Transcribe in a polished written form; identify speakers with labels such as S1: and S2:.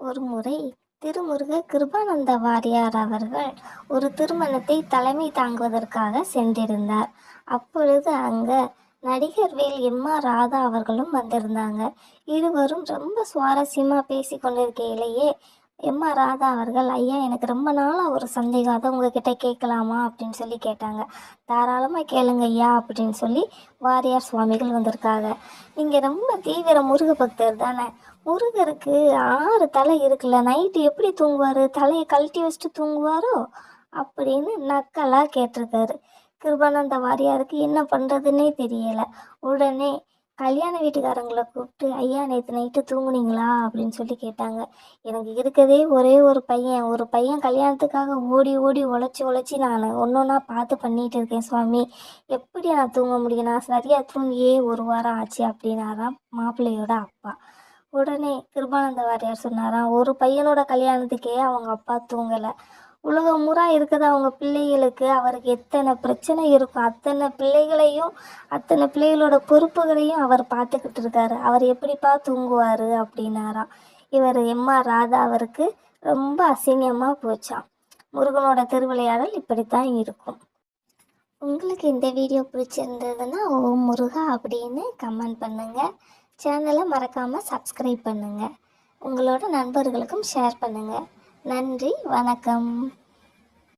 S1: ஒரு முறை திருமுருக கிருபானந்த வாரியார் அவர்கள் ஒரு திருமணத்தை தலைமை தாங்குவதற்காக சென்றிருந்தார். அப்பொழுது அங்க நடிகர் வேல் எம்.ஆர். ராதா அவர்களும் வந்திருந்தாங்க. இருவரும் ரொம்ப சுவாரஸ்யமா பேசி கொண்டிருக்கையிலேயே எம்.ஆர். ராதா அவர்கள், ஐயா, எனக்கு ரொம்ப நாளாக ஒரு சந்தேகம், அதை உங்ககிட்ட கேட்கலாமா அப்படின்னு சொல்லி கேட்டாங்க. தாராளமாக கேளுங்க ஐயா அப்படின்னு சொல்லி வாரியார் சுவாமிகள் வந்திருக்காங்க. நீங்கள் ரொம்ப தீவிர முருக பக்தர் தானே? முருகருக்கு 6 தலை இருக்குல்ல, நைட்டு எப்படி தூங்குவார்? தலையை கழட்டி வச்சுட்டு தூங்குவாரோ அப்படின்னு நக்கலாக கேட்டிருக்காரு. கிருபானந்த வாரியாருக்கு என்ன பண்ணுறதுன்னே தெரியலை. உடனே கல்யாண வீட்டுக்காரங்களை கூப்பிட்டு, ஐயா, நேற்று நைட்டு தூங்குனீங்களா அப்படின்னு சொல்லி கேட்டாங்க. எனக்கு இருக்கதே ஒரே ஒரு பையன் கல்யாணத்துக்காக ஓடி ஓடி உழைச்சி நான் ஒன்றா பார்த்து பண்ணிகிட்டு இருக்கேன் சுவாமி. எப்படி நான் தூங்க முடியும்? நான் சரியாக தூங்கியே 1 வாரம் ஆச்சு அப்படின்னாராம் மாப்பிள்ளையோட அப்பா. உடனே கிருபானந்த வாரியார் சொன்னாராம், ஒரு பையனோட கல்யாணத்துக்கே அவங்க அப்பா தூங்கலை. உலகம் முறா இருக்குது அவங்க பிள்ளைகளுக்கு. அவருக்கு எத்தனை பிரச்சனை இருக்கும், அத்தனை பிள்ளைகளோட பொறுப்புகளையும் அவர் பார்த்துக்கிட்டு இருக்காரு. அவர் எப்படிப்பா தூங்குவார் அப்படின்னாராம். இவர் எம்.ஆர். ராதா அவருக்கு ரொம்ப அசிங்கமாக போச்சான். முருகனோட திருவிளையாடல் இப்படித்தான் இருக்கும். உங்களுக்கு இந்த வீடியோ பிடிச்சிருந்ததுன்னா ஓம் முருகா அப்படின்னு கமெண்ட் பண்ணுங்கள். சேனலை மறக்காமல் சப்ஸ்கிரைப் பண்ணுங்கள். உங்களோட நண்பர்களுக்கும் ஷேர் பண்ணுங்கள். நன்றி, வணக்கம்.